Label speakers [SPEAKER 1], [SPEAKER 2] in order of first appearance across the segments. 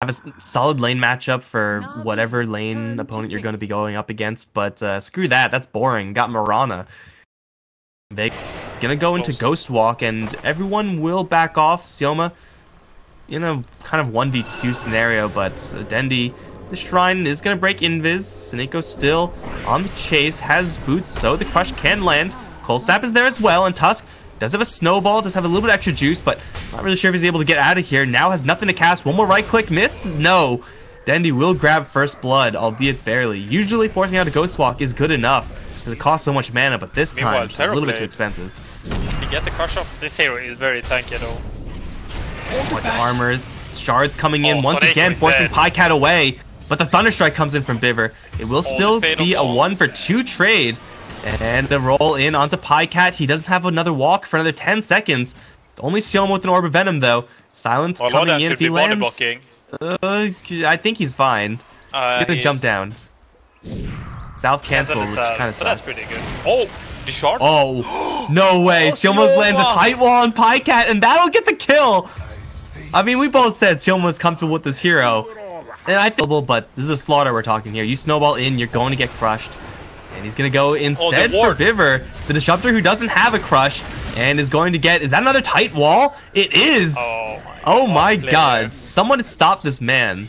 [SPEAKER 1] have a solid lane matchup for whatever lane opponent you're going to be going up against, but screw that. That's boring. Got Mirana. Vega gonna go into Ghost Walk, and everyone will back off Sioma in a kind of 1v2 scenario, but Dendi, the Shrine is gonna break Invis. Seneko still on the chase, has boots, so the crush can land. Cold Snap is there as well, and Tusk does have a snowball, does have a little bit extra juice, but not really sure if he's able to get out of here. Now has nothing to cast. One more right click, miss? No. Dendi will grab first blood, albeit barely. Usually forcing out a Ghost Walk is good enough, because it costs so much mana, but this time it's a little bit too expensive.
[SPEAKER 2] You get the crush off. This hero is very tanky though.
[SPEAKER 1] Much armor. Shards coming in once again, forcing Pycat away. But the Thunderstrike comes in from Biver. It will still be a 1-for-2 trade. And a roll in onto Pycat. He doesn't have another walk for another 10 seconds. Only Sioma with an Orb of Venom though. Silent coming in if he lands. I think he's fine. He's gonna jump down. South cancel, which kind of sucks.
[SPEAKER 2] That's pretty good. Oh, the shard?
[SPEAKER 1] Oh, no way. Sioma lands a tight wall on Pycat, and that'll get the kill. I mean, we both said Sioma was comfortable with this hero. And I think, but this is a slaughter we're talking here. You snowball in, you're going to get crushed. And he's going to go instead for Biver, the Disruptor who doesn't have a crush, and is going to get... Is that another tight wall? It is! Oh my god. Someone stop this man.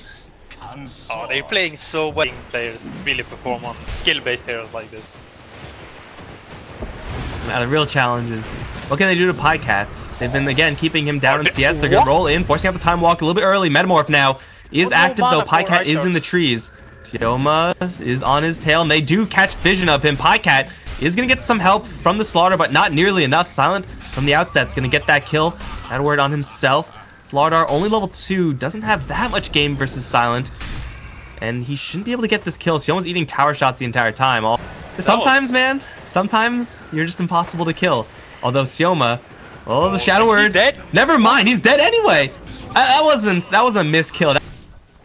[SPEAKER 2] Oh, they're playing so well. Players really perform on skill-based heroes like this.
[SPEAKER 1] Now the real challenge is, what can they do to Pycat? They've been, again, keeping him down in CS. They're going to roll in, forcing out the time walk a little bit early. Metamorph now is active, though. Pycat is in the trees. Sioma is on his tail, and they do catch vision of him. Pycat is going to get some help from the Slaughter, but not nearly enough. Silent from the outset is going to get that kill. That word on himself. Slardar, only level 2, doesn't have that much game versus Silent. And he shouldn't be able to get this kill. Sioma's eating tower shots the entire time. Sometimes, man, sometimes you're just impossible to kill. Although Sioma, the Shadow Word,
[SPEAKER 2] dead?
[SPEAKER 1] Never mind, he's dead anyway. That was a miss kill.
[SPEAKER 2] That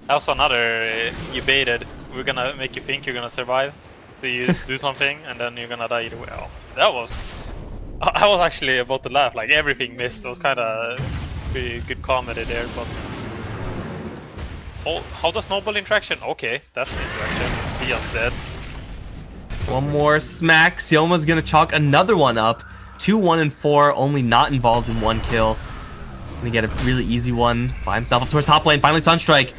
[SPEAKER 2] was another, you baited. We're gonna make you think you're gonna survive. So you do something, and then you're gonna die either way. Oh, that was... I was actually about to laugh, like everything missed. It was kind of pretty good comedy there, but... Oh, how does Snowball interaction? Okay, that's an interaction. He just dead.
[SPEAKER 1] One more smack. Sioma's gonna chalk another one up. 2, 1, and 4, only not involved in one kill. Gonna get a really easy one by himself up towards top lane. Finally, Sunstrike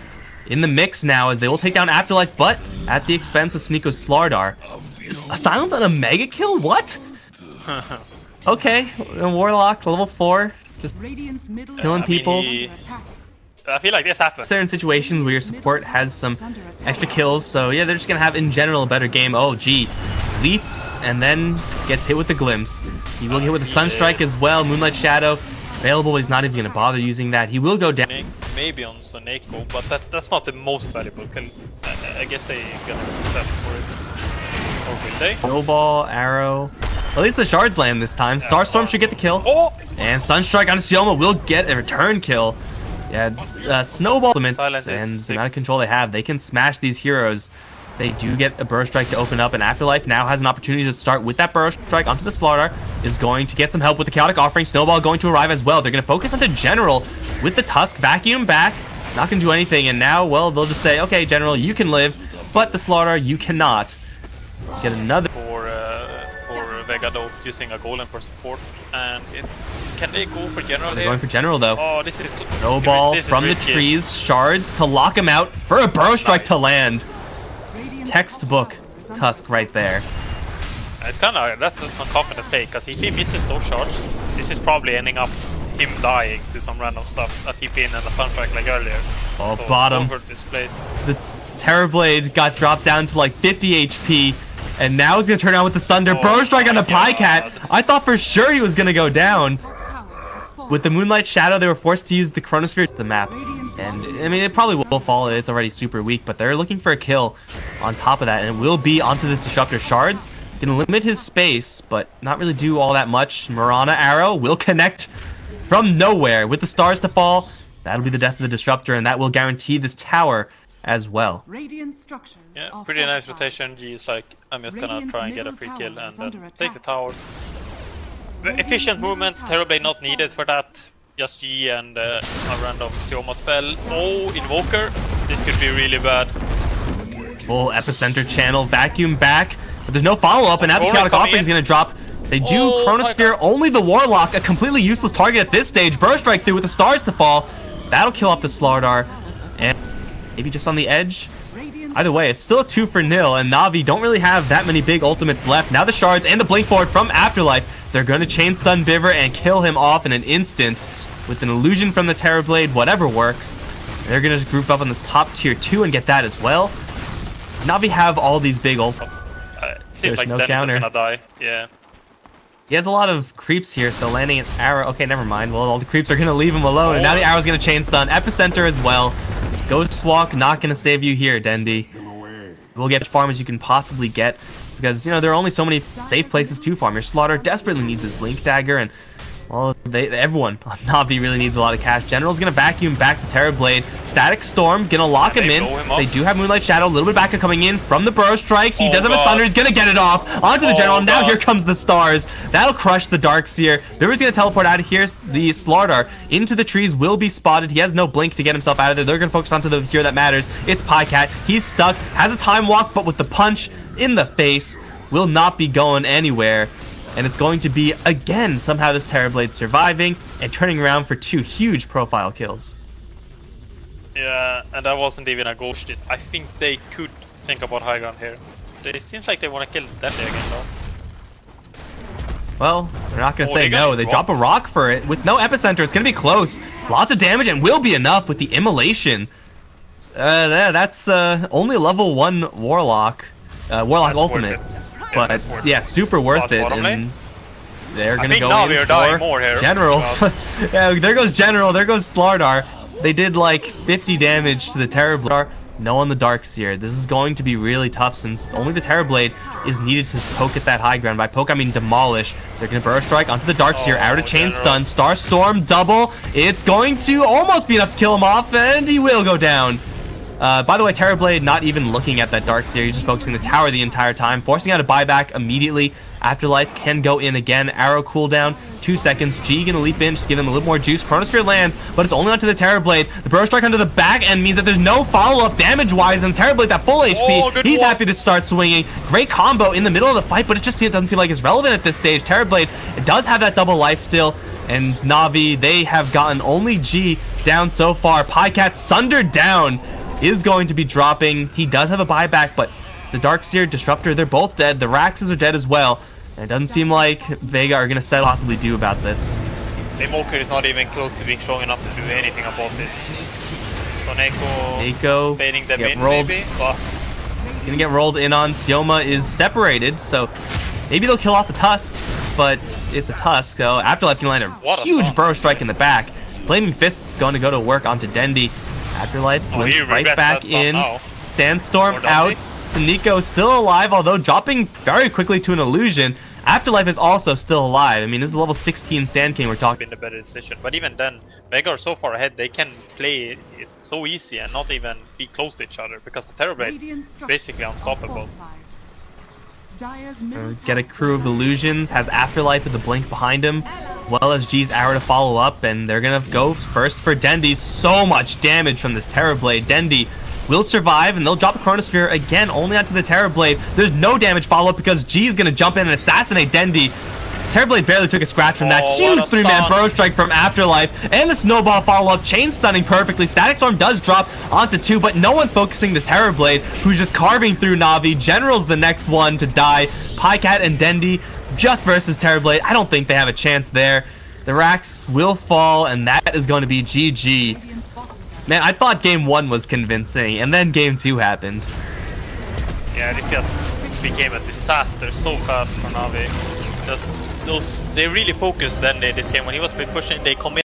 [SPEAKER 1] in the mix now as they will take down Afterlife, but at the expense of Sneeko's Slardar. Silence on a mega kill? What? Okay, Warlock, level 4, just killing people.
[SPEAKER 2] I feel like this happens.
[SPEAKER 1] Certain situations where your support has some extra kills, so yeah, they're just gonna have in general a better game. Oh gee, leaps and then gets hit with the glimpse. He will get hit with the Sunstrike as well. Moonlight Shadow available, but he's not even gonna bother using that. He will go down.
[SPEAKER 2] Maybe on Soneko, but that's not the most valuable kill. I guess they gonna settle for it. Or will they?
[SPEAKER 1] Snowball, arrow. At least the shards land this time. Starstorm should get the kill. And Sunstrike on Sioma will get a return kill. Yeah, Snowball and the amount of control they have, they can smash these heroes. They do get a Burrow Strike to open up, and Afterlife now has an opportunity to start with that Burrow Strike onto the Slaughter. Is going to get some help with the Chaotic Offering. Snowball going to arrive as well. They're going to focus onto General with the Tusk. Vacuum back. Not going to do anything, and now, well, they'll just say, okay, General, you can live, but the Slaughter, you cannot. Get another...
[SPEAKER 2] For Vega, though, using a Golem for support, and can they go for General here?
[SPEAKER 1] They're going for General, though.
[SPEAKER 2] Oh, this is...
[SPEAKER 1] Snowball from the trees, shards to lock him out for a Burrow Strike to land. Textbook Tusk right there.
[SPEAKER 2] It's kind of... That's some confident fake, because if he misses those shards, this is probably ending up him dying to some random stuff, a TP in and a Sunstrike like earlier.
[SPEAKER 1] Oh, so bottom.
[SPEAKER 2] This place.
[SPEAKER 1] The Terrorblade got dropped down to like 50 HP. And now he's going to turn out with the Sunder. Burrow Strike on the Pycat. I thought for sure he was going to go down. With the Moonlight Shadow, they were forced to use the Chronosphere to the map. And, I mean, it probably will fall. It's already super weak. But they're looking for a kill on top of that. And it will be onto this Disruptor. Shards can limit his space, but not really do all that much. Mirana Arrow will connect from nowhere with the stars to fall. That'll be the death of the Disruptor, and that will guarantee this tower as well.
[SPEAKER 2] Yeah, pretty nice rotation. G is like, I'm just gonna try and get a free kill and then take the tower. Efficient movement, Terrorblade not needed for that. just G and a random Sioma spell. Oh, Invoker. This could be really bad.
[SPEAKER 1] Full epicenter channel, vacuum back, but there's no follow-up, and now the chaotic offering is going to drop. They do Chronosphere, only the Warlock, a completely useless target at this stage. Burst Strike through with the stars to fall. That'll kill off the Slardar, and maybe just on the edge. Either way, it's still a 2-0, and Navi don't really have that many big ultimates left. Now the shards and the blink forward from Afterlife, they're going to chain stun Biver and kill him off in an instant with an illusion from the Terrorblade, whatever works. They're going to group up on this top tier 2 and get that as well. Navi have all these big ult.
[SPEAKER 2] Seems like no Dennis is gonna die. Yeah.
[SPEAKER 1] He has a lot of creeps here, so landing an arrow. Okay, never mind. Well, all the creeps are gonna leave him alone, and now the arrow's gonna chain stun. Epicenter as well. Ghost Walk not gonna save you here, Dendi. We'll get as farm as you can possibly get, because you know there are only so many safe places to farm. Your Slaughter desperately needs his Blink Dagger, and well, everyone on Navi really needs a lot of cash. General's gonna vacuum back the Terrorblade. Static Storm gonna lock him in. They do have Moonlight Shadow, a little bit back coming in from the Burrow Strike. He does have a Thunder. He's gonna get it off onto the General. Now here comes the stars. That'll crush the Darkseer. Biver's gonna teleport out of here. The Slardar into the trees will be spotted. He has no blink to get himself out of there. They're gonna focus onto the hero that matters. It's Pycat. He's stuck. Has a time walk, but with the punch in the face, will not be going anywhere. And it's going to be, again, somehow this Terrorblade surviving and turning around for 2 huge profile kills.
[SPEAKER 2] Yeah, and that wasn't even a ghost hit. I think they could think about high ground here. It seems like they want to kill Deadly again, though.
[SPEAKER 1] Well, they're not going to say no. They drop a rock for it. With no epicenter, it's going to be close. Lots of damage and will be enough with the Immolation. That's only level 1 Warlock. Warlock Ultimate. But yeah, super worth it, and they're gonna go in for General. Yeah, there goes General, there goes Slardar. They did like 50 damage to the Terrorblade. No on the Darkseer. This is going to be really tough since only the Terrorblade is needed to poke at that high ground. By poke, I mean demolish. They're gonna Burrow Strike onto the Darkseer, out of chain stun, Star Storm double. It's going to almost be enough to kill him off, and he will go down. By the way, Terrorblade not even looking at that Darkseer, he's just focusing the tower the entire time, forcing out a buyback immediately. Afterlife can go in again. Arrow cooldown, 2 seconds. G gonna leap in, just give him a little more juice. Chronosphere lands, but it's only onto the Terrorblade. The Burrow Strike onto the back end means that there's no follow-up damage-wise, and Terrorblade's at full HP. He's happy to start swinging. Great combo in the middle of the fight, but it just doesn't seem like it's relevant at this stage. Terrorblade does have that double life still, and Navi, they have gotten only G down so far. Pycat sundered down is going to be dropping. He does have a buyback, but the Darkseer, Disruptor, they're both dead. The Raxes are dead as well. And it doesn't seem like Vega are going to possibly do about this.
[SPEAKER 2] The Moker is not even close to being strong enough to do anything about this. So Neko baiting them in maybe, but
[SPEAKER 1] gonna get rolled in on. Sioma is separated, so maybe they'll kill off the Tusk, but it's a Tusk, so Afterlife can land a huge Burrow Strike in the back. Flaming Fist's going to go to work onto Dendi. Afterlife limps right back in. Sandstorm out. Nico still alive, although dropping very quickly to an illusion. Afterlife is also still alive. I mean, this is level 16 Sand King we're talking.
[SPEAKER 2] Been a better decision, but even then, Vega are so far ahead, they can play it so easy and not even be close to each other because the Terrorblade is basically unstoppable.
[SPEAKER 1] Get a crew of illusions, has Afterlife with the blink behind him, well as G's arrow to follow up, and they're gonna go first for Dendi. So much damage from this Terrorblade. Dendi will survive, and they'll drop a Chronosphere again, only onto the Terrorblade. There's no damage follow-up because G's gonna jump in and assassinate Dendi. Terrorblade barely took a scratch from that huge 3-man Burrow Strike from Afterlife, and the snowball follow-up, chain stunning perfectly. Static Storm does drop onto 2, but no one's focusing this Terrorblade, who's just carving through Navi. General's the next one to die. Pycat and Dendi just versus Terrorblade. I don't think they have a chance there. The Rax will fall, and that is going to be GG. Man, I thought game 1 was convincing, and then game 2 happened.
[SPEAKER 2] Yeah, this just became a disaster so fast for Navi. Just they really focused then this game when he was pushing. They committed.